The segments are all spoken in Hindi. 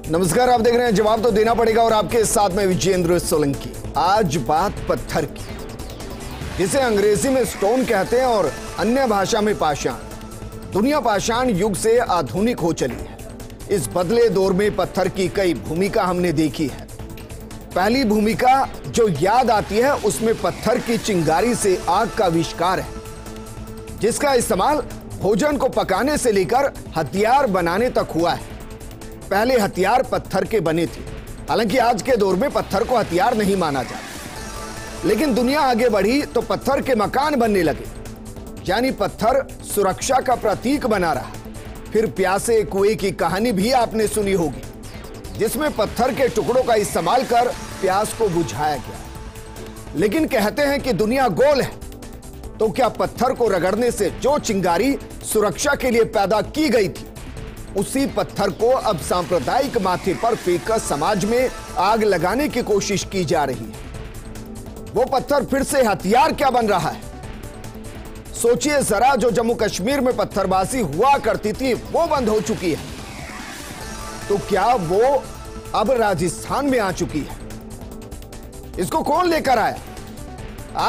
नमस्कार, आप देख रहे हैं जवाब तो देना पड़ेगा और आपके साथ में विजेंद्र सोलंकी। आज बात पत्थर की, जिसे अंग्रेजी में स्टोन कहते हैं और अन्य भाषा में पाषाण। दुनिया पाषाण युग से आधुनिक हो चली है। इस बदले दौर में पत्थर की कई भूमिका हमने देखी है। पहली भूमिका जो याद आती है उसमें पत्थर की चिंगारी से आग का आविष्कार है, जिसका इस्तेमाल भोजन को पकाने से लेकर हथियार बनाने तक हुआ है। पहले हथियार पत्थर के बने थे। हालांकि आज के दौर में पत्थर को हथियार नहीं माना जाता, लेकिन दुनिया आगे बढ़ी तो पत्थर के मकान बनने लगे, यानी पत्थर सुरक्षा का प्रतीक बना रहा। फिर प्यासे कुएं की कहानी भी आपने सुनी होगी, जिसमें पत्थर के टुकड़ों का इस्तेमाल कर प्यास को बुझाया गया। लेकिन कहते हैं कि दुनिया गोल है, तो क्या पत्थर को रगड़ने से जो चिंगारी सुरक्षा के लिए पैदा की गई थी, उसी पत्थर को अब सांप्रदायिक माथे पर फेंककर समाज में आग लगाने की कोशिश की जा रही है। वो पत्थर फिर से हथियार क्या बन रहा है? सोचिए जरा, जो जम्मू कश्मीर में पत्थरबाजी हुआ करती थी वो बंद हो चुकी है, तो क्या वो अब राजस्थान में आ चुकी है? इसको कौन लेकर आया?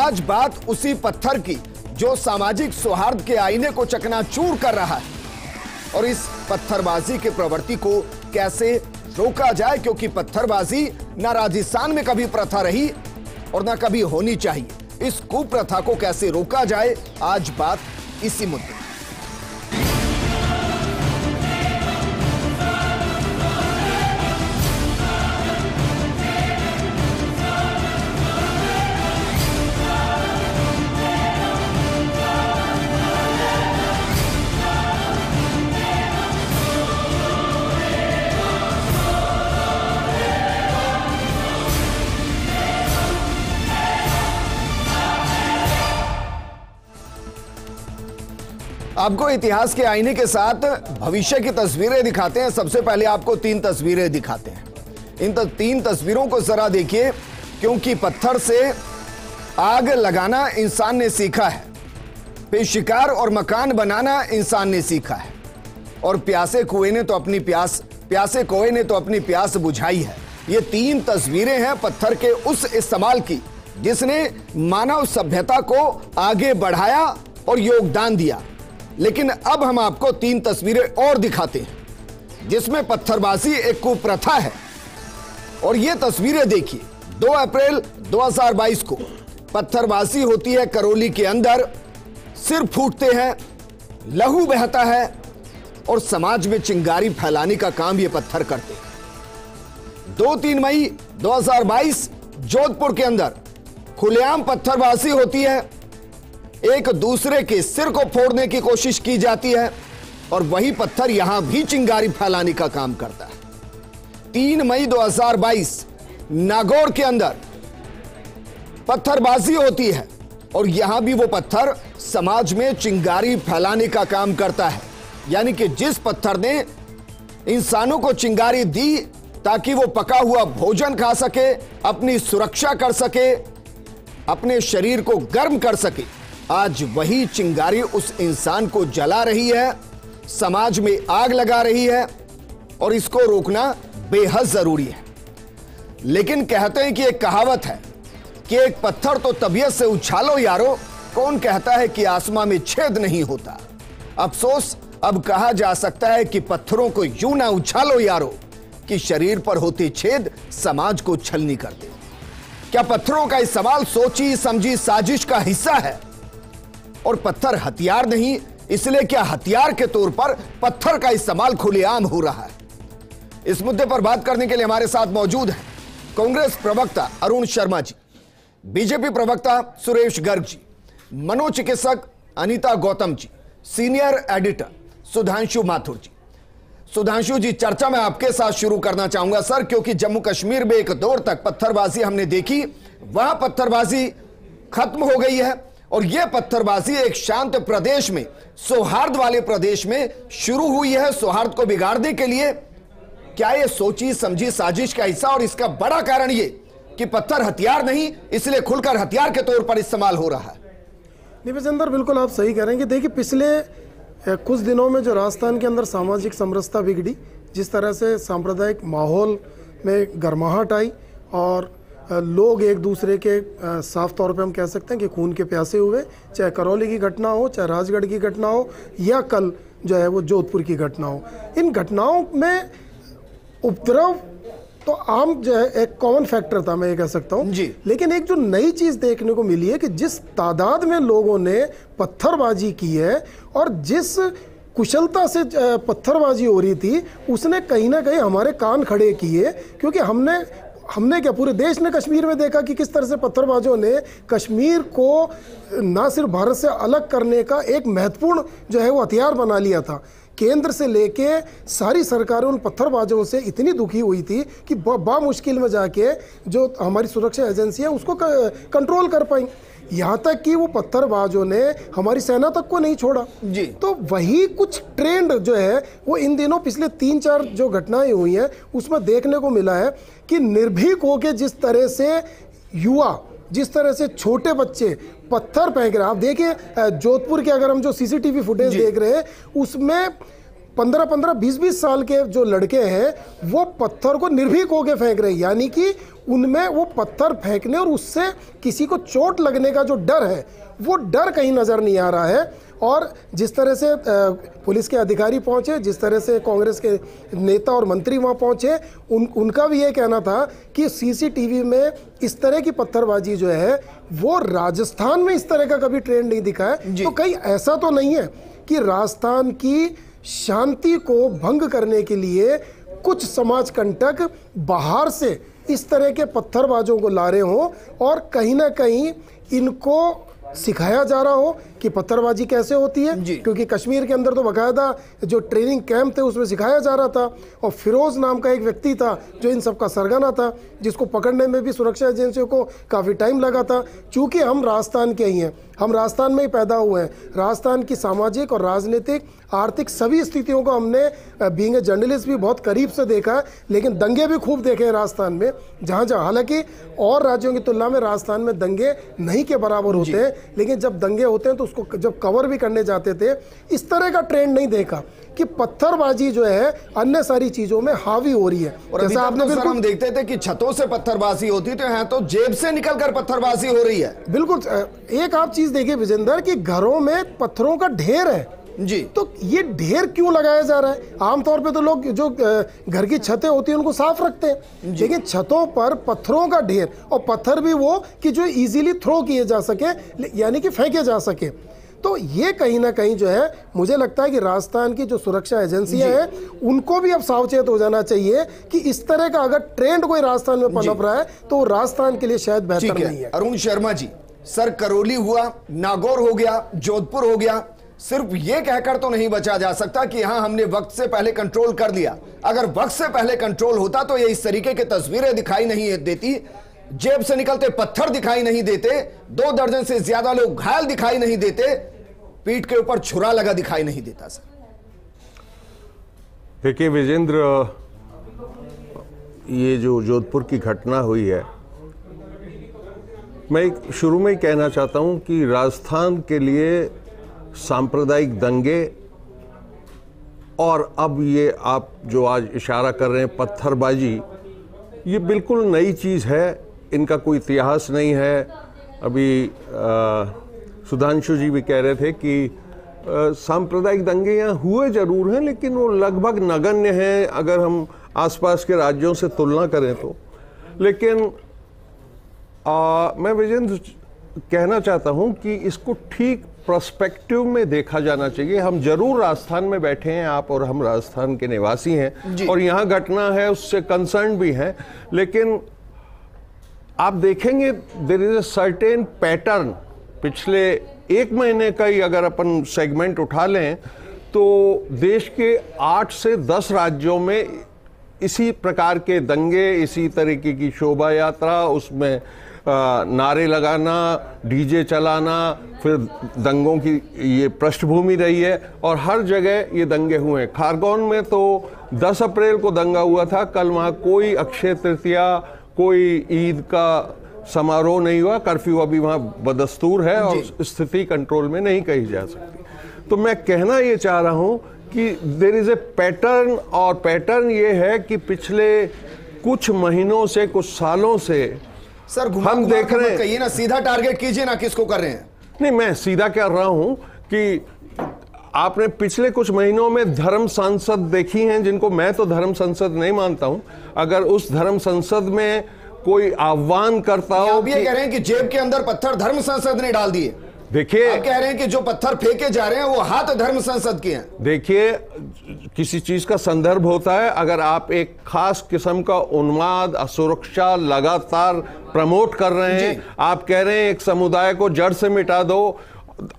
आज बात उसी पत्थर की जो सामाजिक सौहार्द के आईने को चकनाचूर कर रहा है, और इस पत्थरबाजी के प्रवृत्ति को कैसे रोका जाए, क्योंकि पत्थरबाजी न राजस्थान में कभी प्रथा रही और न कभी होनी चाहिए। इस कुप्रथा को कैसे रोका जाए, आज बात इसी मुद्दे। आपको इतिहास के आईने के साथ भविष्य की तस्वीरें दिखाते हैं। सबसे पहले आपको 3 तस्वीरें दिखाते हैं। इन 3 तस्वीरों को जरा देखिए, क्योंकि पत्थर से आग लगाना इंसान ने सीखा है, फिर शिकार और मकान बनाना इंसान ने सीखा है, और प्यासे कुएं ने तो अपनी प्यास बुझाई है। ये 3 तस्वीरें हैं पत्थर के उस इस्तेमाल की, जिसने मानव सभ्यता को आगे बढ़ाया और योगदान दिया। लेकिन अब हम आपको 3 तस्वीरें और दिखाते हैं, जिसमें पत्थरबाजी एक कुप्रथा है। और ये तस्वीरें देखिए, 2 अप्रैल 2022 को पत्थरबाजी होती है करौली के अंदर। सिर फूटते हैं, लहू बहता है, और समाज में चिंगारी फैलाने का काम ये पत्थर करते हैं। 2-3 मई 2022 जोधपुर के अंदर खुलेआम पत्थरबाजी होती है। एक दूसरे के सिर को फोड़ने की कोशिश की जाती है, और वही पत्थर यहां भी चिंगारी फैलाने का काम करता है। 3 मई 2022 नागौर के अंदर पत्थरबाजी होती है, और यहां भी वो पत्थर समाज में चिंगारी फैलाने का काम करता है। यानी कि जिस पत्थर ने इंसानों को चिंगारी दी ताकि वो पका हुआ भोजन खा सके, अपनी सुरक्षा कर सके, अपने शरीर को गर्म कर सके, आज वही चिंगारी उस इंसान को जला रही है, समाज में आग लगा रही है, और इसको रोकना बेहद जरूरी है। लेकिन कहते हैं कि एक कहावत है कि एक पत्थर तो तबीयत से उछालो यारो, कौन कहता है कि आसमां में छेद नहीं होता। अफसोस, अब कहा जा सकता है कि पत्थरों को यूं ना उछालो यारो कि शरीर पर होते छेद समाज को छलनी कर दे। क्या पत्थरों का इस्तेमाल सोची समझी साजिश का हिस्सा है? और पत्थर हथियार नहीं, इसलिए क्या हथियार के तौर पर पत्थर का इस्तेमाल खुलेआम हो रहा है? इस मुद्दे पर बात करने के लिए हमारे साथ मौजूद हैं कांग्रेस प्रवक्ता अरुण शर्मा जी, बीजेपी प्रवक्ता सुरेश गर्ग जी, मनोचिकित्सक अनीता गौतम जी, सीनियर एडिटर सुधांशु माथुर जी। सुधांशु जी, चर्चा में आपके साथ शुरू करना चाहूंगा सर, क्योंकि जम्मू कश्मीर में एक दौर तक पत्थरबाजी हमने देखी, वहां पत्थरबाजी खत्म हो गई है, और यह पत्थरबाजी एक शांत प्रदेश में, सौहार्द वाले प्रदेश में शुरू हुई है सौहार्द को बिगाड़ने के लिए। क्या यह सोची समझी साजिश का हिस्सा, और इसका बड़ा कारण यह कि पत्थर हथियार नहीं, इसलिए खुलकर हथियार के तौर पर इस्तेमाल हो रहा है? निवेश बिल्कुल आप सही कह रहे हैं कि देखिए, पिछले कुछ दिनों में जो राजस्थान के अंदर सामाजिक समरसता बिगड़ी, जिस तरह से सांप्रदायिक माहौल में गर्माहट आई और लोग एक दूसरे के साफ तौर पे हम कह सकते हैं कि खून के प्यासे हुए, चाहे करौली की घटना हो, चाहे राजगढ़ की घटना हो, या कल जो है वो जोधपुर की घटना हो। इन घटनाओं में उपद्रव तो आम जो है एक कॉमन फैक्टर था, मैं ये कह सकता हूँ जी। लेकिन एक जो नई चीज़ देखने को मिली है कि जिस तादाद में लोगों ने पत्थरबाजी की है और जिस कुशलता से पत्थरबाजी हो रही थी, उसने कहीं ना कहीं हमारे कान खड़े किए। क्योंकि हमने क्या, पूरे देश ने कश्मीर में देखा कि किस तरह से पत्थरबाजों ने कश्मीर को ना सिर्फ भारत से अलग करने का एक महत्वपूर्ण जो है वो हथियार बना लिया था। केंद्र से लेके सारी सरकारें उन पत्थरबाजों से इतनी दुखी हुई थी कि मुश्किल में जाके जो हमारी सुरक्षा एजेंसी है उसको कंट्रोल कर पाई। यहाँ तक कि वो पत्थरबाजों ने हमारी सेना तक को नहीं छोड़ा जी। तो वही कुछ ट्रेंड जो है वो इन दिनों पिछले 3-4 जो घटनाएं हुई हैं उसमें देखने को मिला है कि निर्भीक होकर जिस तरह से युवा, जिस तरह से छोटे बच्चे पत्थर फेंक रहे हैं। आप देखिए जोधपुर के अगर हम जो सीसीटीवी फुटेज देख रहे हैं उसमें 15-15, 20-20 साल के जो लड़के हैं वो पत्थर को निर्भीक होकर फेंक रहे हैं, यानी कि उनमें वो पत्थर फेंकने और उससे किसी को चोट लगने का जो डर है वो डर कहीं नज़र नहीं आ रहा है। और जिस तरह से पुलिस के अधिकारी पहुंचे, जिस तरह से कांग्रेस के नेता और मंत्री वहां पहुंचे, उनका भी ये कहना था कि सीसीटीवी में इस तरह की पत्थरबाजी जो है वो राजस्थान में इस तरह का कभी ट्रेंड नहीं दिखा है। तो कहीं ऐसा तो नहीं है कि राजस्थान की शांति को भंग करने के लिए कुछ समाज कंटक बाहर से इस तरह के पत्थरबाजों को ला रहे हों और कहीं ना कहीं इनको सिखाया जा रहा हो कि पत्थरबाजी कैसे होती है। क्योंकि कश्मीर के अंदर तो बाकायदा जो ट्रेनिंग कैंप थे उसमें सिखाया जा रहा था और फिरोज नाम का एक व्यक्ति था जो इन सब का सरगना था, जिसको पकड़ने में भी सुरक्षा एजेंसियों को काफ़ी टाइम लगा था। चूँकि हम राजस्थान के ही हैं, हम राजस्थान में ही पैदा हुए हैं, राजस्थान की सामाजिक और राजनीतिक आर्थिक सभी स्थितियों को हमने बीइंग ए जर्नलिस्ट भी बहुत करीब से देखा है। लेकिन दंगे भी खूब देखे हैं राजस्थान में, जहाँ हालांकि और राज्यों की तुलना में राजस्थान में दंगे नहीं के बराबर होते हैं, लेकिन जब दंगे होते हैं तो उसको जब कवर भी करने जाते थे इस तरह का ट्रेंड नहीं देखा कि पत्थरबाजी जो है अन्य सारी चीजों में हावी हो रही है। और जैसा आपने बिल्कुल हम देखते थे कि छतों से पत्थरबाजी होती तो यहाँ तो जेब से निकलकर पत्थरबाजी हो रही है। बिल्कुल। एक आप चीज देखिए विजेंद्र कि घरों में पत्थरों का ढेर है जी। तो ये ढेर क्यों लगाया जा रहा है? आमतौर पे तो लोग जो घर की छतें होती हैं उनको साफ रखते हैं, लेकिन छतों पर पत्थरों का ढेर, और पत्थर भी वो कि जो इजीली थ्रो किए जा सके, यानी कि फेंके जा सके। तो ये कहीं ना कहीं जो है मुझे लगता है कि राजस्थान की जो सुरक्षा एजेंसियां हैं उनको भी अब सावचेत हो जाना चाहिए कि इस तरह का अगर ट्रेंड कोई राजस्थान में पनप रहा है तो राजस्थान के लिए शायद बेहतर नहीं है। अरुण शर्मा जी, सर करौली हुआ, नागौर हो गया, जोधपुर हो गया, सिर्फ ये कहकर तो नहीं बचा जा सकता कि हाँ हमने वक्त से पहले कंट्रोल कर लिया। अगर वक्त से पहले कंट्रोल होता तो ये इस तरीके की तस्वीरें दिखाई नहीं देती, जेब से निकलते पत्थर दिखाई नहीं देते, 2 दर्जन से ज्यादा लोग घायल दिखाई नहीं देते, पीठ के ऊपर छुरा लगा दिखाई नहीं देता। सर देखिए विजेंद्र, ये जो जोधपुर की घटना हुई है, मैं शुरू में ही कहना चाहता हूं कि राजस्थान के लिए सांप्रदायिक दंगे और अब ये आप जो आज इशारा कर रहे हैं पत्थरबाजी, ये बिल्कुल नई चीज़ है, इनका कोई इतिहास नहीं है। अभी सुधांशु जी भी कह रहे थे कि सांप्रदायिक दंगे यहाँ हुए जरूर हैं लेकिन वो लगभग नगण्य हैं अगर हम आसपास के राज्यों से तुलना करें तो। लेकिन मैं विजेंद्र कहना चाहता हूँ कि इसको ठीक पर्सपेक्टिव में देखा जाना चाहिए। हम जरूर राजस्थान में बैठे हैं, आप और हम राजस्थान के निवासी हैं और यहाँ घटना है उससे कंसर्न भी हैं, लेकिन आप देखेंगे there is a certain pattern. पिछले 1 महीने का ही अगर अपन सेगमेंट उठा लें तो देश के 8 से 10 राज्यों में इसी प्रकार के दंगे, इसी तरीके की शोभा यात्रा, उसमें नारे लगाना, डीजे चलाना, फिर दंगों की ये पृष्ठभूमि रही है और हर जगह ये दंगे हुए हैं। खारगोन में तो 10 अप्रैल को दंगा हुआ था, कल वहाँ कोई अक्षय तृतीया, कोई ईद का समारोह नहीं हुआ। कर्फ्यू अभी वहाँ बदस्तूर है और स्थिति कंट्रोल में नहीं कही जा सकती। तो मैं कहना ये चाह रहा हूँ कि देयर इज ए पैटर्न, और पैटर्न ये है कि पिछले कुछ महीनों से, कुछ सालों से सर हम देख रहे हैं। कहिए ना, सीधा टारगेट कीजिए ना, किसको कर रहे हैं? नहीं, मैं सीधा कर रहा हूं कि आपने पिछले कुछ महीनों में धर्म संसद देखी हैं, जिनको मैं तो धर्म संसद नहीं मानता हूं। अगर उस धर्म संसद में कोई आह्वान करता हो, आप ये कह रहे हैं कि जेब के अंदर पत्थर धर्म संसद ने डाल दिए। देखिए, आप कह रहे हैं कि जो पत्थर फेंके जा रहे हैं वो हाथ धर्म संसद के हैं। देखिए, किसी चीज का संदर्भ होता है। अगर आप एक खास किस्म का उन्माद, असुरक्षा लगातार प्रमोट कर रहे हैं, आप कह रहे हैं एक समुदाय को जड़ से मिटा दो,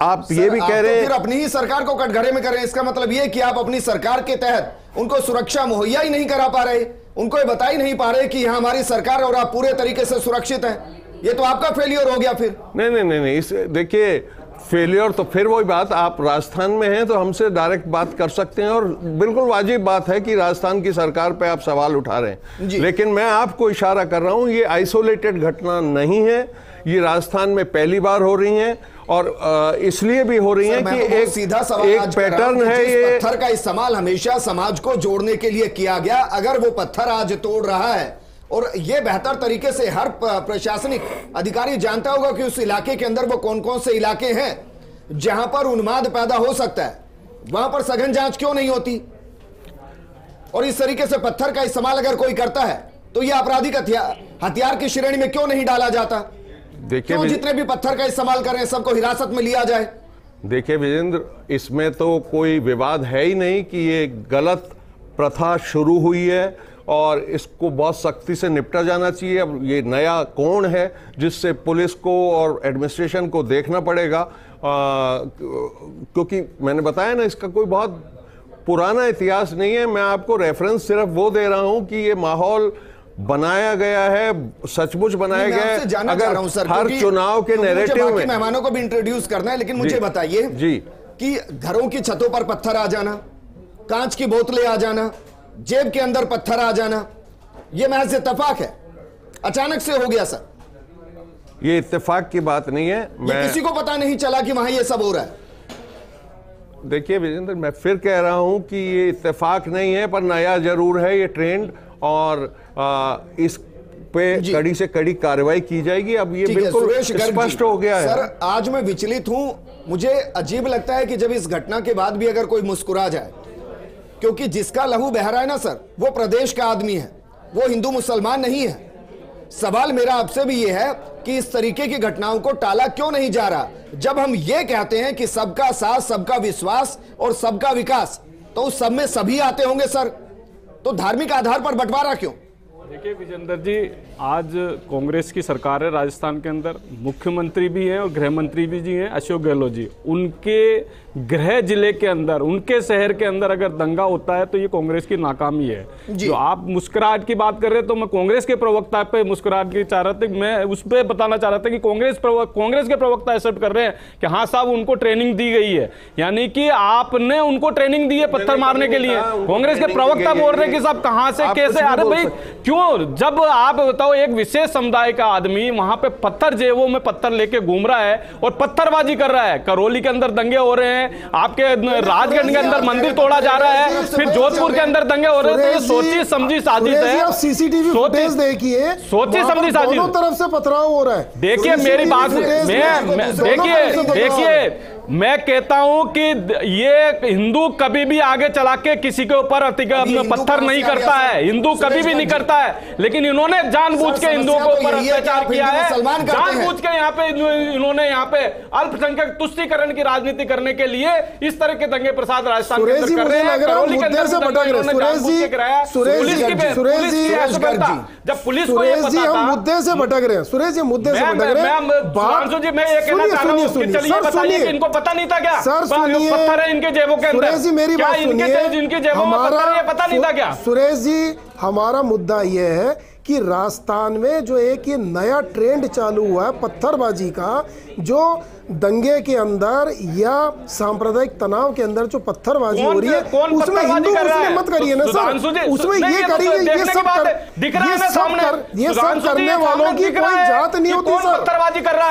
आप ये भी कह रहे हैं फिर अपनी ही सरकार को कटघरे में कर रहे हैं। इसका मतलब ये कि आप अपनी सरकार के तहत उनको सुरक्षा मुहैया ही नहीं करा पा रहे, उनको ये बता ही नहीं पा रहे कि यहां हमारी सरकार और आप पूरे तरीके से सुरक्षित हैं। ये तो आपका फेलियर हो गया फिर। नहीं, इस देखिए, फेलियर तो फिर वही बात, आप राजस्थान में हैं तो हमसे डायरेक्ट बात कर सकते हैं, और बिल्कुल वाजिब बात है कि राजस्थान की सरकार पे आप सवाल उठा रहे हैं। लेकिन मैं आपको इशारा कर रहा हूं, ये आइसोलेटेड घटना नहीं है, ये राजस्थान में पहली बार हो रही है, और इसलिए भी हो रही है कि एक सीधा सवाल एक पैटर्न है। ये पत्थर का इस्तेमाल हमेशा समाज को जोड़ने के लिए किया गया। अगर वो पत्थर आज तोड़ रहा है, और ये बेहतर तरीके से हर प्रशासनिक अधिकारी जानता होगा कि उस इलाके के अंदर वो कौन कौन से इलाके हैं जहां पर उन्माद पैदा हो सकता है, वहां पर सघन जांच क्यों नहीं होती? और इस तरीके से पत्थर का इस्तेमाल अगर कोई करता है तो यह आपराधिक हथियार की श्रेणी में क्यों नहीं डाला जाता? देखिए, क्यों जितने भी पत्थर का इस्तेमाल कर रहे हैं सबको हिरासत में लिया जाए? देखिए विजेंद्र, इसमें तो कोई विवाद है ही नहीं कि ये गलत प्रथा शुरू हुई है और इसको बहुत सख्ती से निपटा जाना चाहिए। अब ये नया कोण है जिससे पुलिस को और एडमिनिस्ट्रेशन को देखना पड़ेगा, क्योंकि मैंने बताया ना, इसका कोई बहुत पुराना इतिहास नहीं है। मैं आपको रेफरेंस सिर्फ वो दे रहा हूं कि ये माहौल बनाया गया है, सचमुच बनाया गया है। अगर हर चुनाव के नैरेटिव में मेहमानों को भी इंट्रोड्यूस करना है, लेकिन मुझे बताइए जी कि घरों की छतों पर पत्थर आ जाना, कांच की बोतलें आ जाना, जेब के अंदर पत्थर आ जाना, यह महज इत्तेफाक है, अचानक से हो गया सर? ये इत्तेफाक की बात नहीं है। मैं किसी को पता नहीं चला कि वहां ये सब हो रहा है। देखिए विजेंद्र, मैं फिर कह रहा हूं कि ये इत्तेफाक नहीं है, पर नया जरूर है ये ट्रेंड, और इस पे कड़ी से कड़ी कार्रवाई की जाएगी। अब ये बिल्कुल स्पष्ट हो गया है। सर, आज मैं विचलित हूं, मुझे अजीब लगता है कि जब इस घटना के बाद भी अगर कोई मुस्कुरा जाए, क्योंकि जिसका लहू बह रहा है ना सर, वो प्रदेश का आदमी है, वो हिंदू मुसलमान नहीं है। सवाल मेरा आपसे भी ये है कि इस तरीके की घटनाओं को टाला क्यों नहीं जा रहा? जब हम ये कहते हैं कि सबका साथ, सबका विश्वास और सबका विकास, तो उस सब में सभी आते होंगे सर, तो धार्मिक आधार पर बंटवारा क्यों? देखिए विजेंद्र जी, आज कांग्रेस की सरकार है राजस्थान के अंदर, मुख्यमंत्री भी हैं और गृह मंत्री भी जी हैं अशोक गहलोत जी। उनके गृह जिले के अंदर, उनके शहर के अंदर अगर दंगा होता है तो ये कांग्रेस की नाकामी है। जो आप मुस्कुराहट की बात कर रहे हैं, तो मैं कांग्रेस के प्रवक्ता पे मुस्कुराहट की चाह रहा था, मैं उस पर बताना चाह रहा था कि कांग्रेस के प्रवक्ता एक्सेप्ट कर रहे हैं कि हाँ साहब, उनको ट्रेनिंग दी गई है, यानी कि आपने उनको ट्रेनिंग दी है पत्थर मारने के लिए। कांग्रेस के प्रवक्ता बोल रहे हैं कि साहब कहां से कैसे? अरे भाई क्यों? जब आप बताओ एक विशेष समुदाय का आदमी वहां पे पत्थर जेबों में पत्थर लेके घूम रहा है और पत्थरबाजी कर रहा है, करौली के अंदर दंगे हो रहे हैं, आपके राजगढ़ के अंदर मंदिर तोड़ा जा रहा है, फिर जोधपुर के अंदर दंगे हो रहे हैं, तो ये सोची समझी साजिश है। सीसीटीवी फुटेज देखिए, सोची समझी साजिश, दोनों तरफ से पथराव हो रहा है। देखिए मेरी बात, देखिए मैं कहता हूं कि ये हिंदू कभी भी आगे चला के किसी के ऊपर पत्थर नहीं करता है, हिंदू कभी भी नहीं करता है, लेकिन इन्होंने जानबूझ के हिंदुओं के ऊपर अत्याचार किया है, जानबूझ के यहाँ पे इन्होंने यहाँ पे अल्पसंख्यक तुष्टीकरण की राजनीति करने के लिए इस तरह के दंगे प्रसाद राजस्थान के अंदर कर रहे हैं। करौली के अंदर जब पुलिस को ये पता था, मुद्दे से भटक रहे हैं सुरेश जी, मुद्दे से भटक रहे हैं। मैं ये कहना चाह रहा हूं कि चलिए बताइए कि इनको पता नहीं था क्या सर? सुनिए, पत्थर है इनके जेबों के अंदर, सुरेश जी मेरी बात सुनिए, इनके जेबों में पत्थर है, ये पता नहीं था क्या? सुरेश जी, हमारा मुद्दा यह है कि कि राजस्थान में जो एक ये नया ट्रेंड चालू हुआ है पत्थरबाजी का, जो दंगे के अंदर या सांप्रदायिक तनाव के अंदर जो पत्थरबाजी हो रही है, उसमें हिंदू मुस्लिम मत करिए ना सर, उसमें ये करिए, ये सब करने वालों की कोई जात नहीं होती सर।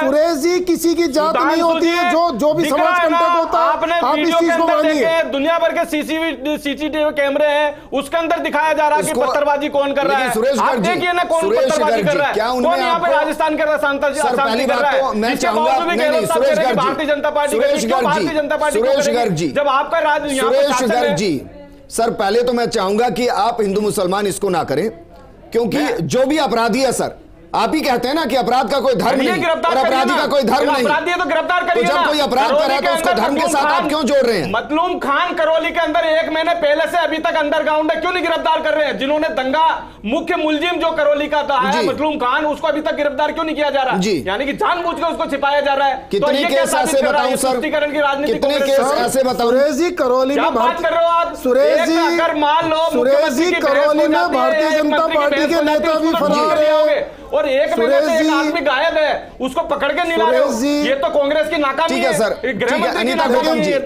सुरेश जी, किसी की जात नहीं होती है, जो भी समाज कंटक होता है, आप इस चीज को मानिए। दुनिया भर के सीसीटीवी कैमरे हैं, उसके अंदर दिखाया जा रहा है कि पत्थरबाजी कौन कर रहा है। आप देखिए ना कौन पत्थरबाजी कर रहा है, कौन यहाँ पे राजस्थान कर रहा है, शांति कर रहा है। मैं चाहूंगा भारतीय जनता पार्टी, भारतीय जनता पार्टी जब आपका राज्य सुरेश गर्ग जी, सर पहले तो मैं चाहूंगा कि आप हिंदू मुसलमान इसको ना करें, क्योंकि जो भी अपराधी है सर, आप ही कहते हैं ना कि अपराध का कोई धर्म नहीं और अपराधी का कोई धर्म नहीं। अपराधी है तो गिरफ्तार करिए तो जब कोई अपराध कर रहा है तो उसको धर्म के साथ आप क्यों जोड़ रहे हैं? मतलूम खान करौली के अंदर 1 महीने पहले से अभी तक अंडरग्राउंड है, क्यों नहीं गिरफ्तार कर रहे हैं? जिन्होंने दंगा मुख्य मुलजिम जो करौली का था है मतलूम खान, उसको अभी तक गिरफ्तार क्यों नहीं किया जा रहा है? यानी कि जानबूझ के उसको छिपाया जा रहा है। कितने केस ऐसे बताऊं सर, कितने केस ऐसे बताऊं? सुरेश जी, करौली में बात कर रहे हो आप? सुरेश जी, अगर मान लो सुरेश जी, करौली में भारतीय जनता पार्टी के नेता भी फरार है और एक आदमी गायब है, उसको पकड़ के नहीं ला रहे हो। ये तो कांग्रेस की नाकामी है सर।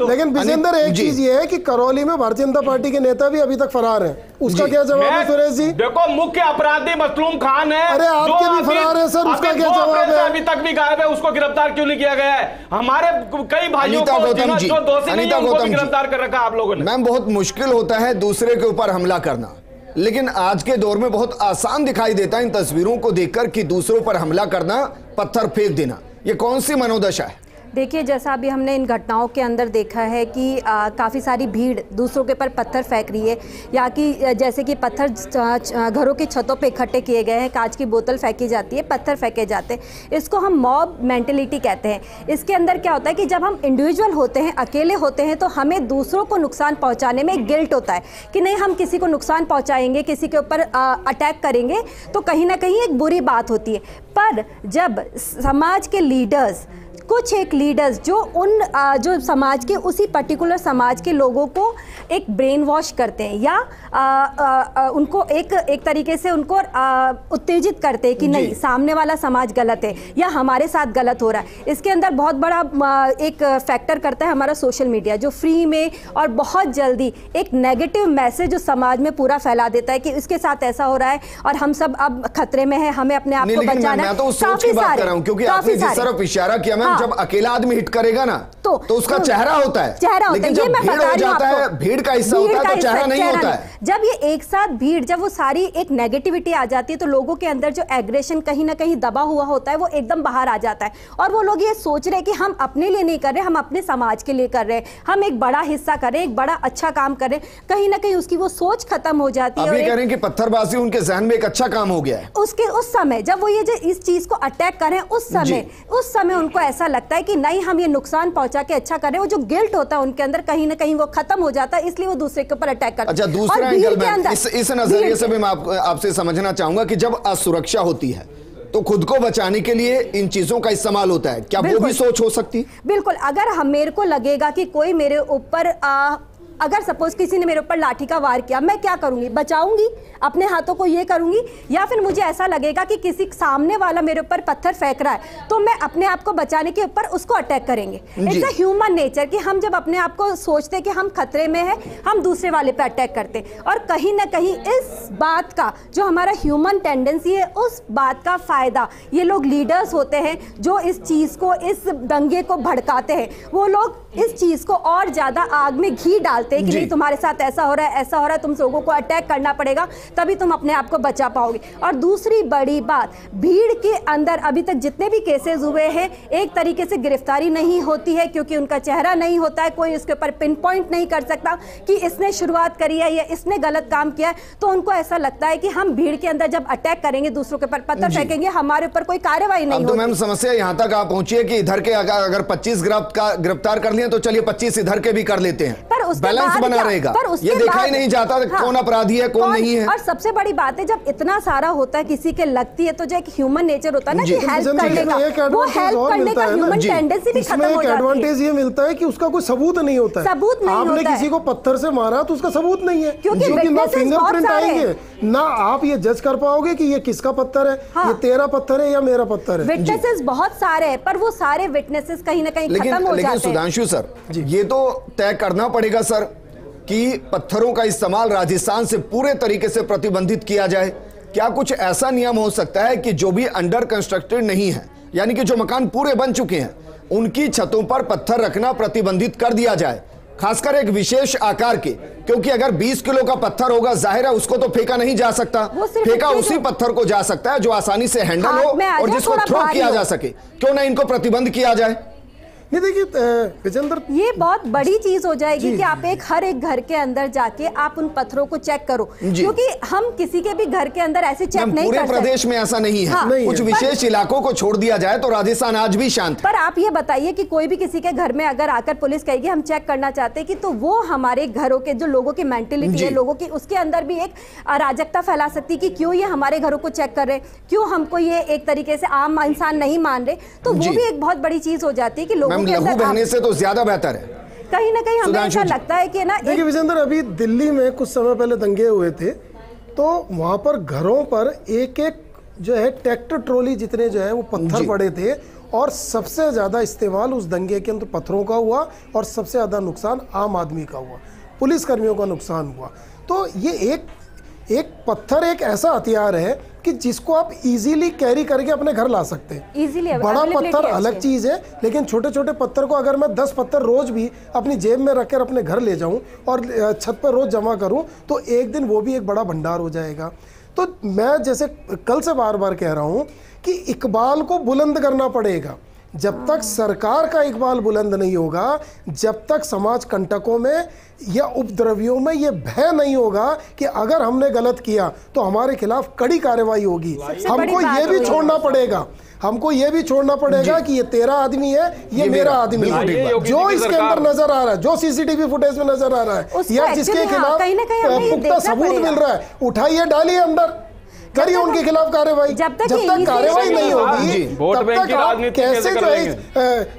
लेकिन विजेंद्र, एक चीज ये है कि करौली में भारतीय जनता पार्टी के नेता भी अभी तक फरार है, उसका क्या जवाब है सुरेश जी? देखो, मुख्य अपराधी मसलूम खान है। अरे आपके भी फरार है सर, उसका क्या जवाब है? अभी तक भी गायब है, उसको गिरफ्तार क्यों नहीं किया गया है? हमारे कई भाइयों को जो दोषी नहीं है उनको भी गिरफ्तार कर रखा आप लोगों ने। मैम, बहुत मुश्किल होता है दूसरे के ऊपर हमला करना, लेकिन आज के दौर में बहुत आसान दिखाई देता है इन तस्वीरों को देखकर कि दूसरों पर हमला करना, पत्थर फेंक देना। ये कौन सी मनोदशा है? देखिए, जैसा अभी हमने इन घटनाओं के अंदर देखा है कि काफ़ी सारी भीड़ दूसरों के ऊपर पत्थर फेंक रही है, या कि जैसे कि पत्थर घरों की छतों पे इकट्ठे किए गए हैं, कांच की बोतल फेंकी जाती है, पत्थर फेंके जाते हैं। इसको हम मॉब मेंटेलिटी कहते हैं। इसके अंदर क्या होता है कि जब हम इंडिविजुअल होते हैं, अकेले होते हैं, तो हमें दूसरों को नुकसान पहुँचाने में गिल्ट होता है कि नहीं, हम किसी को नुकसान पहुँचाएंगे, किसी के ऊपर अटैक करेंगे तो कहीं ना कहीं एक बुरी बात होती है। पर जब समाज के लीडर्स, कुछ एक लीडर्स जो समाज के, उसी पर्टिकुलर समाज के लोगों को एक ब्रेन वॉश करते हैं, या उनको एक तरीके से उनको उत्तेजित करते हैं कि नहीं, सामने वाला समाज गलत है या हमारे साथ गलत हो रहा है। इसके अंदर बहुत बड़ा एक फैक्टर करता है हमारा सोशल मीडिया, जो फ्री में और बहुत जल्दी एक नेगेटिव मैसेज जो समाज में पूरा फैला देता है कि इसके साथ ऐसा हो रहा है और हम सब अब खतरे में हैं, हमें अपने आप को बचाना है। मैं तो उस सोच की बात कर रहा हूं, क्योंकि आपने जिस तरफ इशारा किया मैम, जब अकेला आदमी हिट करेगा ना तो उसका चेहरा होता है, लेकिन जब भीड़ हो जाता है, भीड़ का हिस्सा होता है, तो चेहरा नहीं होता है। जब ये एक साथ भीड़, जब वो सारी एक नेगेटिविटी आ जाती है, तो लोगों के अंदर जो एग्रेशन कहीं ना कहीं दबा हुआ होता है, वो एकदम बाहर आ जाता है। और वो लोग ये सोच रहे हैं कि हम अपने लिए नहीं कर रहे, हम अपने समाज के लिए कर रहे हैं, हम एक बड़ा हिस्सा कर रहे हैं, एक बड़ा अच्छा काम कर रहे हैं। कहीं ना कहीं उसकी वो सोच खत्म हो जाती है। अभी कह रहे हैं कि पत्थरबाजी उनके जहन में एक अच्छा काम हो गया है। उस समय जब वो ये जो इस चीज को अटैक कर रहे हैं, उस समय उनको ऐसा लगता है कि नहीं, हम ये नुकसान पहुंचा के अच्छा कर रहे हैं। वो जो गिल्ट होता है उनके अंदर, कहीं ना कहीं वो खत्म हो जाता है, इसलिए वो दूसरे के ऊपर अटैक करते हैं। अच्छा, दूसरा एंगल में इस नजरिए से भी मैं आपसे समझना चाहूंगा कि जब असुरक्षा होती है तो खुद को बचाने के लिए इन चीजों का इस्तेमाल होता है, क्या वो भी सोच हो सकती है? बिल्कुल। अगर मेरे को लगेगा कि कोई मेरे ऊपर अगर सपोज किसी ने मेरे ऊपर लाठी का वार किया, मैं क्या करूंगी? बचाऊंगी, अपने हाथों को ये करूंगी। या फिर मुझे ऐसा लगेगा कि किसी सामने वाला मेरे ऊपर पत्थर फेंक रहा है, तो मैं अपने आप को बचाने के ऊपर उसको अटैक करेंगे। इट्स अ ह्यूमन नेचर कि हम जब अपने आप को सोचते कि हम खतरे में हैं, हम दूसरे वाले पे अटैक करते हैं। और कहीं ना कहीं इस बात का जो हमारा ह्यूमन टेंडेंसी है, उस बात का फायदा ये लोग लीडर्स होते हैं जो इस चीज को, इस दंगे को भड़काते हैं। वो लोग इस चीज को और ज्यादा आग में घी डालते हैं कि नहीं, तुम्हारे साथ ऐसा हो रहा है, ऐसा हो रहा है, तुम लोगों को अटैक करना पड़ेगा, तभी तुम अपने आप को बचा पाओगे। और दूसरी बड़ी बात, भीड़ के अंदर अभी तक जितने भी केसेस हुए हैं, एक तरीके से गिरफ्तारी नहीं होती है, क्योंकि उनका चेहरा नहीं होता है, कोई उसके ऊपर पिन पॉइंट नहीं कर सकता कि इसने शुरुआत करी है या इसने गलत काम किया है। तो उनको ऐसा लगता है कि हम भीड़ के अंदर जब अटैक करेंगे, दूसरों के ऊपर पत्थर फेंकेंगे, हमारे ऊपर कोई कार्रवाई नहीं होगी। तो मैम, समस्या यहां तक आप पहुंची है कि इधर के अगर 25 गिरफ्तार कर लिए तो चलिए 25 इधर के भी कर लेते हैं, पर उसके बैलेंस बना रहेगा। ये देखा ही नहीं जाता कौन अपराधी है कौन नहीं है। और सबसे बड़ी बात है, जब इतना सारा होता है किसी के लगती है तो जो एक ह्यूमन नेचर होता है ना कि हेल्प करने का, वो हेल्प करने का ह्यूमन टेंडेंसी भी खत्म हो जाती है। एडवांटेज ये मिलता है कि उसका कोई सबूत नहीं होता है। सबूत नहीं होता है। आपने किसी को पत्थर से मारा तो उसका सबूत नहीं है, क्योंकि ना फिंगरप्रिंट आएंगे, ना आप ये जज कर पाओगे कि ये किसका पत्थर है, ये तेरा पत्थर है या मेरा पत्थर है। विटनेसेस बहुत सारे हैं, पर वो सारे विटनेसेस कहीं ना कहीं खत्म हो जाते हैं। लेकिन सुधांशु सर, ये तो तय करना पड़ेगा सर कि पत्थरों का इस्तेमाल राजस्थान से पूरे तरीके से प्रतिबंधित किया जाए। क्या कुछ ऐसा नियम हो सकता है कि जो भी अंडर कंस्ट्रक्टेड नहीं है, यानी कि जो मकान पूरे बन चुके हैं, उनकी छतों पर पत्थर रखना प्रतिबंधित कर दिया जाए, खासकर एक विशेष आकार के? क्योंकि अगर 20 किलो का पत्थर होगा, जाहिर है उसको तो फेंका नहीं जा सकता, फेंका उसी पत्थर को जा सकता है जो आसानी से हैंडल हो और जिसको थ्रो किया जा सके। क्यों ना इनको प्रतिबंध किया जाए? नहीं देखिए विजेंद्र, ये बहुत बड़ी चीज हो जाएगी कि आप हर एक घर के अंदर जाके आप उन पत्थरों को चेक करो, क्योंकि हम किसी के भी घर के अंदर ऐसे चेक नहीं कर सकते। पूरे प्रदेश में ऐसा नहीं है। हाँ, कुछ विशेष इलाकों को छोड़ दिया जाए तो राजस्थान आज भी शांत है। पर आप ये बताइए कि कोई भी किसी के घर में अगर आकर पुलिस कहेगी हम चेक करना चाहते हैं कि, तो वो हमारे घरों के जो लोगों की मेंटेलिटी है, लोगों की, उसके अंदर भी एक अराजकता फैला सकती है कि क्यों ये हमारे घरों को चेक कर रहे हैं, क्यों हमको ये एक तरीके से आम इंसान नहीं मान रहे। तो वो भी एक बहुत बड़ी चीज हो जाती है कि लोगों के अंदर से तो ज्यादा बेहतर है। कहीं ना कहीं हमें ऐसा लगता है कि ना, देखिए विजेंद्र, अभी दिल्ली में कुछ समय पहले दंगे हुए थे, तो वहां पर घरों पर एक एक जो है ट्रैक्टर ट्रॉली जितने जो है वो पत्थर पड़े थे, और सबसे ज्यादा इस्तेमाल उस दंगे के अंदर पत्थरों का हुआ और सबसे ज्यादा नुकसान आम आदमी का हुआ, पुलिस कर्मियों का नुकसान हुआ। तो ये एक पत्थर एक ऐसा हथियार है कि जिसको आप इजीली कैरी करके अपने घर ला सकते हैं। बड़ा पत्थर अलग चीज है, लेकिन छोटे छोटे पत्थर को अगर मैं 10 पत्थर रोज भी अपनी जेब में रखकर अपने घर ले जाऊं और छत पर रोज जमा करूं, तो एक दिन वो भी एक बड़ा भंडार हो जाएगा। तो मैं जैसे कल से बार बार कह रहा हूं कि इकबाल को बुलंद करना पड़ेगा। जब तक सरकार का इकबाल बुलंद नहीं होगा, जब तक समाज कंटकों में या उपद्रवियों में ये भय नहीं होगा कि अगर हमने गलत किया तो हमारे खिलाफ कड़ी कार्रवाई होगी, हमको ये भी छोड़ना पड़ेगा, हमको ये भी छोड़ना पड़ेगा कि ये तेरा आदमी है, ये मेरा आदमी है। जो इसके अंदर नजर आ रहा है, जो सीसीटीवी फुटेज में नजर आ रहा है, या जिसके खिलाफ पुख्ता सबूत मिल रहा है, उठाइए, डालिए अंदर, करिए उनके खिलाफ कार्रवाई। जब तक कार्रवाई नहीं होगी, वोट बैंक की राजनीति कैसे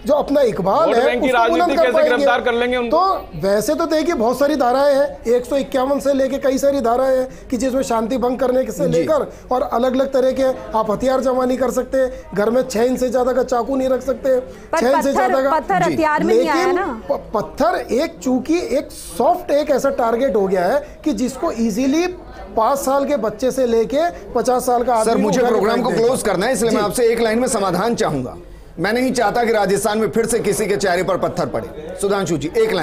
जो अपना इकबाल है उसको बुलंद कर पाएंगे? तो वैसे तो देखिए बहुत सारी धाराएं हैं, 151 से लेके कई सारी धाराएं हैं कि जिसमें शांति भंग करने से लेकर और अलग अलग तरह के आप हथियार जमा नहीं कर सकते, घर में 6 इंच से ज्यादा का चाकू नहीं रख सकते, 6 इंच से ज्यादा का पत्थर। लेकिन पत्थर एक चूंकि एक सॉफ्ट एक ऐसा टारगेट हो गया है कि जिसको इजीली 5 साल के बच्चे से लेके 50 साल का आदमी। सर मुझे प्रोग्राम को क्लोज करना है, इसलिए मैं आपसे एक लाइन में समाधान चाहूंगा। मैं नहीं चाहता कि राजस्थान में फिर से किसी के चेहरे पर पत्थर पड़े। सुधांशु जी एक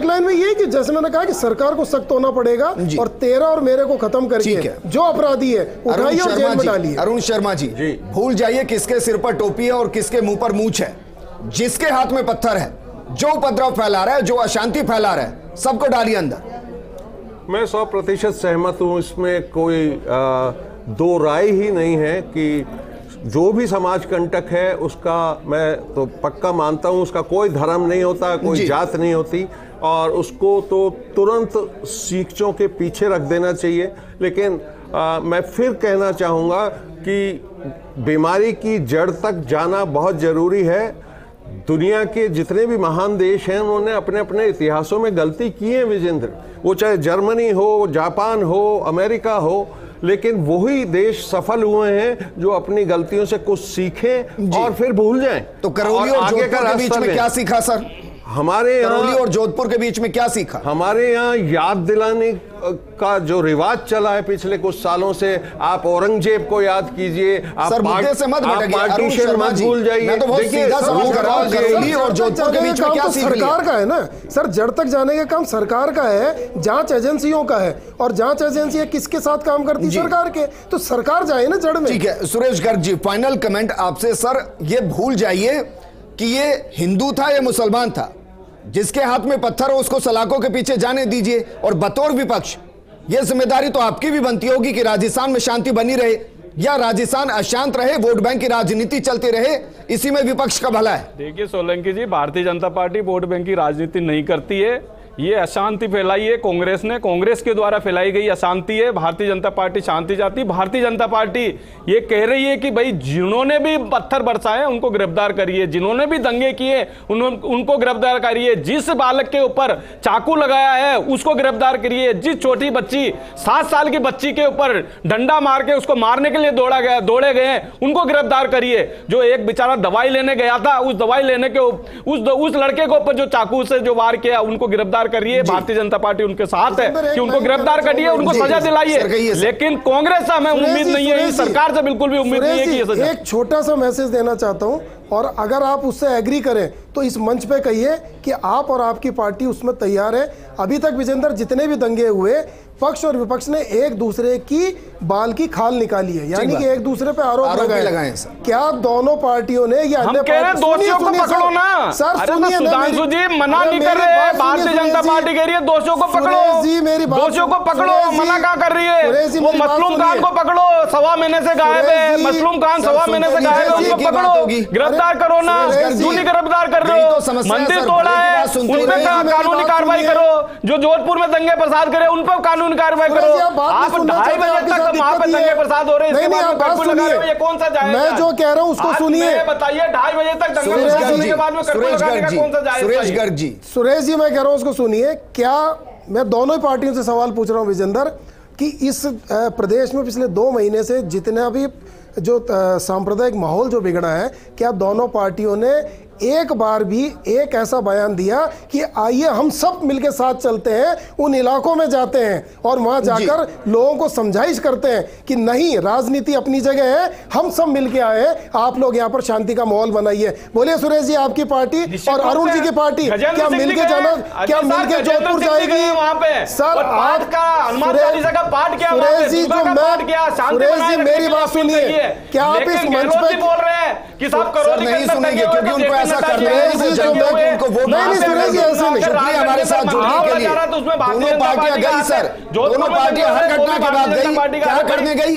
लाइन में ये कि जैसे मैंने कहा कि सरकार को सख्त होना पड़ेगा और तेरा और मेरे को खत्म करके जो अपराधी है उठाइए और जेल में डालिए। अरुण शर्मा जी, भूल जाइए किसके सिर पर टोपी है और किसके मुंह पर मूंछ है। जिसके हाथ में पत्थर है, जो उपद्रव फैला रहा है, जो अशांति फैला रहा है, सबको डालिए अंदर। मैं 100% सहमत हूँ, इसमें कोई दो राय ही नहीं है कि जो भी समाज कंटक है उसका मैं तो पक्का मानता हूँ, उसका कोई धर्म नहीं होता, कोई जात नहीं होती, और उसको तो तुरंत सीखचों के पीछे रख देना चाहिए। लेकिन मैं फिर कहना चाहूँगा कि बीमारी की जड़ तक जाना बहुत ज़रूरी है। दुनिया के जितने भी महान देश हैं उन्होंने अपने अपने इतिहासों में गलती की है विजेंद्र, वो चाहे जर्मनी हो, जापान हो, अमेरिका हो, लेकिन वही देश सफल हुए हैं जो अपनी गलतियों से कुछ सीखें और फिर भूल जाएं। तो करौली और जोधपुर के बीच में क्या सीखा सर? हमारे करौली और जोधपुर के बीच में क्या सीखा? हमारे यहाँ याद दिलाने का जो रिवाज चला है पिछले कुछ सालों से, आप औरंगजेब को याद कीजिए, आप मुद्दे से मत पार्टीशन मत भूल जाइए। देखिए करौली और जोधपुर के बीच में क्या सीख लिया? सरकार का है ना सर, जड़ तक जाने का काम सरकार का है, जांच एजेंसियों का है, और जांच एजेंसी किसके साथ काम करती है? सरकार के। तो सरकार जाए ना जड़ में। ठीक है सुरेश गर्ग जी, फाइनल कमेंट आपसे। सर ये भूल जाइए कि ये हिंदू था या मुसलमान था, जिसके हाथ में पत्थर हो उसको सलाखों के पीछे जाने दीजिए। और बतौर विपक्ष यह जिम्मेदारी तो आपकी भी बनती होगी कि राजस्थान में शांति बनी रहे या राजस्थान अशांत रहे, वोट बैंक की राजनीति चलती रहे, इसी में विपक्ष का भला है। देखिए सोलंकी जी, Bharatiya Janata party vote bank की राजनीति नहीं करती है। ये अशांति फैलाई है कांग्रेस ने, कांग्रेस के द्वारा फैलाई गई अशांति है। भारतीय जनता पार्टी शांति चाहती, भारतीय जनता पार्टी ये कह रही है कि भाई जिन्होंने भी पत्थर बरसाए उनको गिरफ्तार करिए, जिन्होंने भी दंगे किए उनको गिरफ्तार करिए, जिस बालक के ऊपर चाकू लगाया है उसको गिरफ्तार करिए, जिस छोटी बच्ची 7 साल की बच्ची के ऊपर डंडा मार के उसको मारने के लिए दौड़े गए उनको गिरफ्तार करिए। जो एक बेचारा दवाई लेने गया था, उस दवाई लेने के उस लड़के के ऊपर जो चाकू से जो वार किया उनको गिरफ्तार करिए। भारतीय जनता पार्टी उनके साथ है कि उनको गिरफ्तार करिए, उनको सजा दिलाइए। लेकिन कांग्रेस से हमें उम्मीद नहीं है, सरकार से बिल्कुल भी उम्मीद नहीं है कि ये सजा। एक छोटा सा मैसेज देना चाहता हूं, और अगर आप उससे एग्री करें तो इस मंच पे कहिए कि आप और आपकी पार्टी उसमें तैयार है। अभी तक विजेंद्र जितने भी दंगे हुए, पक्ष और विपक्ष ने एक दूसरे की बाल की खाल निकाली है, यानी कि एक दूसरे पे आरोप लगाए। क्या दोनों पार्टियों ने या अन्य दोषियों को पकड़ो ना सर? सुधांशु जी मना नहीं कर रहे हैं, भारतीय जनता पार्टी कह रही है दोषियों को पकड़ो, दोषियों को पकड़ो, मना क्या कर रही है? वो मसलूम खान को पकड़ो, 1.25 महीने से गायब है, मसलूम खान 1.25 महीने से गायब है, उनको पकड़ो, गिरफ्तार करो ना, क्यों नहीं गिरफ्तार कर रहे हो? मंदिर तोड़ा है उन पे कानूनी कार्रवाई करो, जो जोधपुर में दंगे फसाद करे उन पर कानूनी कार्रवाई करो। आप 2:30 बजे तक वहां पे दंगे फसाद हो रहे हैं, ये कौन सा जायज? मैं जो कह रहा हूं उसको सुनिए, बताइए 2:30 बजे तक दंगे फसाद होने के बाद में कर्फ्यू लगाने का कौन सा जायज? सुरेश जी मैं कह रहा हूं उसको सुनिए। क्या मैं दोनों ही पार्टियों से सवाल पूछ रहा हूं विजेंद्र कि इस प्रदेश में पिछले 2 महीने से जितना भी जो सांप्रदायिक माहौल जो बिगड़ा है, क्या दोनों पार्टियों ने एक बार भी एक ऐसा बयान दिया कि आइए हम सब मिलके साथ चलते हैं, उन इलाकों में जाते हैं और वहां जाकर लोगों को समझाइश करते हैं कि नहीं, राजनीति अपनी जगह है, हम सब मिलके आए, आप लोग यहाँ पर शांति का माहौल बनाइए। बोलिए सुरेश जी, आपकी पार्टी और अरुण जी की पार्टी क्या मिलके जाना, क्या मिलके जोधपुर जाएगी? सर आप सुरेश जी, जो मैं सुरेश जी मेरी बात सुनिए, क्या आप इस मंच पे बोल रहे हैं कि साहब करो नहीं सुनेंगे क्योंकि उनको ऐसा करना है कि जनता को उनको वोट शुक्रिया हमारे साथ जुड़ने के लिए। दोनों पार्टियां गई सर, दोनों पार्टियां हर घटना के बाद गई, क्या करने गई?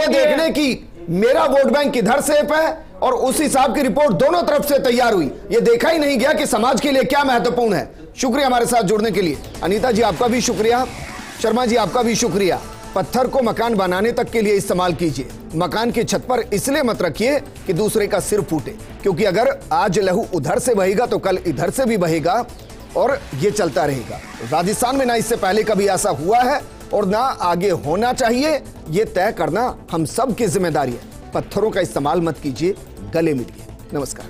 ये देखने की मेरा वोट बैंक किधर सेफ है और उस हिसाब की रिपोर्ट दोनों तरफ से तैयार हुई। ये देखा ही नहीं गया कि समाज के लिए क्या महत्वपूर्ण है। शुक्रिया हमारे साथ जुड़ने के लिए। अनीता जी आपका भी शुक्रिया, शर्मा जी आपका भी शुक्रिया। पत्थर को मकान बनाने तक के लिए इस्तेमाल कीजिए, मकान की छत पर इसलिए मत रखिए कि दूसरे का सिर फूटे, क्योंकि अगर आज लहू उधर से बहेगा तो कल इधर से भी बहेगा और ये चलता रहेगा। राजस्थान में ना इससे पहले कभी ऐसा हुआ है और ना आगे होना चाहिए, ये तय करना हम सब की जिम्मेदारी है। पत्थरों का इस्तेमाल मत कीजिए, गले मिलिए। नमस्कार।